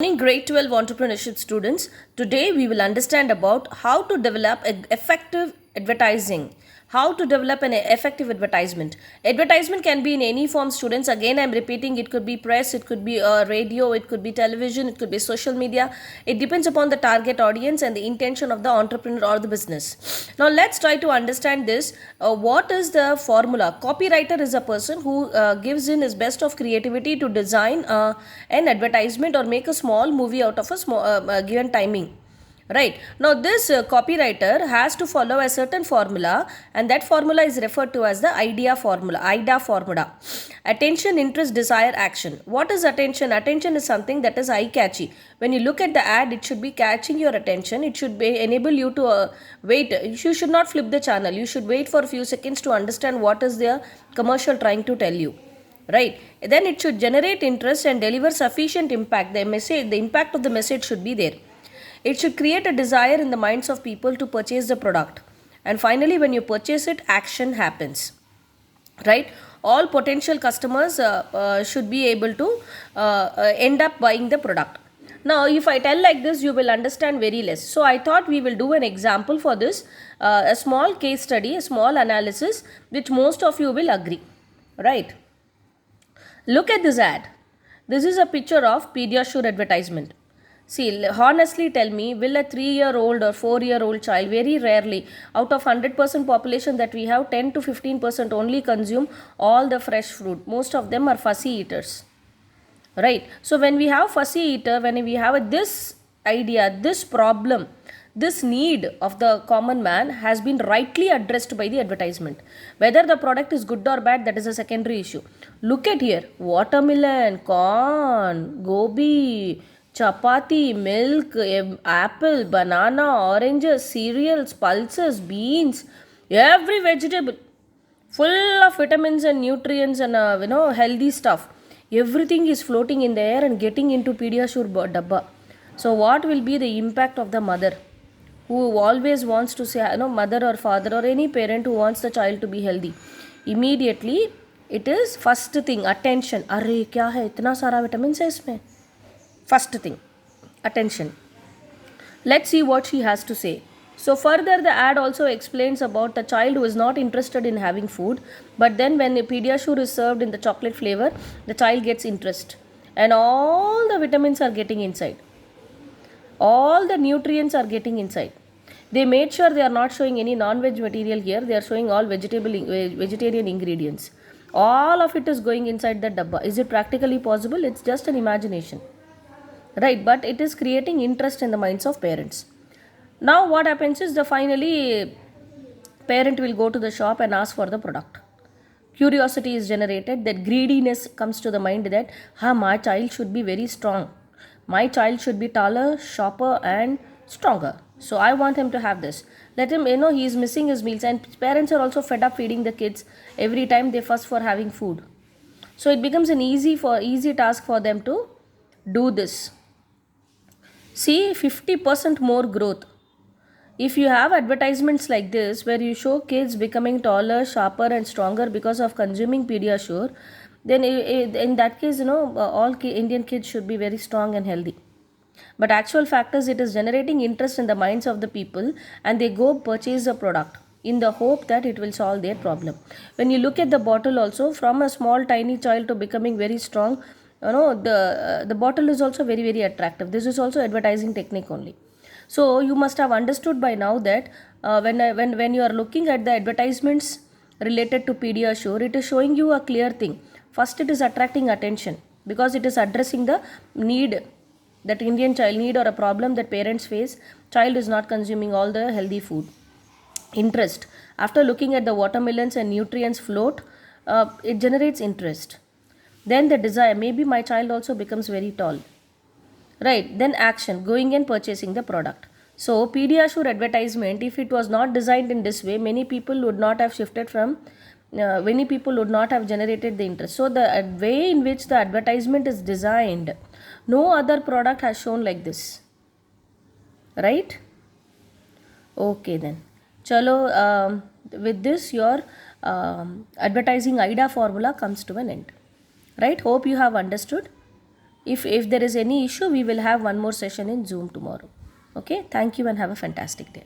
Morning, grade 12 entrepreneurship students. Today we will understand about how to develop effective advertising. How to develop an effective advertisement. Advertisement can be in any form, students. Again, I'm repeating, it could be press, it could be radio, it could be television, it could be social media. It depends upon the target audience and the intention of the entrepreneur or the business. Now, let's try to understand this. What is the formula? Copywriter is a person who gives in his best of creativity to design an advertisement or make a small movie out of a small given timing. Right. Now, this copywriter has to follow a certain formula, and that formula is referred to as the IDA formula. Attention, interest, desire, action. What is attention? Attention is something that is eye catchy. When you look at the ad, it should be catching your attention. It should enable you to wait. You should not flip the channel. You should wait for a few seconds to understand what is the commercial trying to tell you. Right. Then it should generate interest and deliver sufficient impact. The impact of the message should be there. It should create a desire in the minds of people to purchase the product. And finally, when you purchase it, action happens. Right? All potential customers should be able to end up buying the product. Now, if I tell like this, you will understand very less. So, I thought we will do an example for this, a small case study, a small analysis, which most of you will agree. Right? Look at this ad. This is a picture of Pediasure advertisement. See, honestly tell me, will a 3-year-old or 4-year-old child, very rarely, out of 100% population that we have, 10 to 15% only consume all the fresh fruit. Most of them are fussy eaters. Right? So, when we have fussy eater, when we have this idea, this problem, this need of the common man has been rightly addressed by the advertisement. Whether the product is good or bad, that is a secondary issue. Look at here, watermelon, corn, gobi, chapati, milk, apple, banana, oranges, cereals, pulses, beans, every vegetable full of vitamins and nutrients and healthy stuff. Everything is floating in the air and getting into Pediasure dabba. So what will be the impact of the mother who always wants to say, mother or father or any parent who wants the child to be healthy? Immediately it is first thing, attention. Arre kya hai, itna sara vitamins hai isme. First thing, attention. Let's see what she has to say. So further, the ad also explains about the child who is not interested in having food, but then when Pediasure is served in the chocolate flavor, the child gets interest, and all the vitamins are getting inside. All the nutrients are getting inside. They made sure they are not showing any non-veg material here. They are showing all vegetarian ingredients. All of it is going inside the dabba. Is it practically possible? It's just an imagination. Right, but it is creating interest in the minds of parents. Now what happens is finally parent will go to the shop and ask for the product. Curiosity is generated, that greediness comes to the mind that my child should be very strong. My child should be taller, sharper and stronger. So I want him to have this. Let him, he is missing his meals, and parents are also fed up feeding the kids every time they fuss for having food. So it becomes an easy task for them to do this. See, 50% more growth. If you have advertisements like this where you show kids becoming taller, sharper and stronger because of consuming Pediasure, then in that case, all Indian kids should be very strong and healthy. But actual fact is, it is generating interest in the minds of the people, and they go purchase the product in the hope that it will solve their problem. When you look at the bottle also, from a small tiny child to becoming very strong, the bottle is also very, very attractive. This is also advertising technique only. So you must have understood by now that when you are looking at the advertisements related to Pediasure, it is showing you a clear thing. First, it is attracting attention because it is addressing the need that Indian child need or a problem that parents face. Child is not consuming all the healthy food. Interest. After looking at the watermelons and nutrients float, it generates interest. Then the desire, maybe my child also becomes very tall. Right, then action, going and purchasing the product. So Pediasure advertisement, if it was not designed in this way, many people would not have many people would not have generated the interest. So the way in which the advertisement is designed, no other product has shown like this. Right? Okay then. Chalo, with this your advertising IDA formula comes to an end. Right? Hope you have understood. If there is any issue, we will have one more session in Zoom tomorrow. Okay, thank you and have a fantastic day.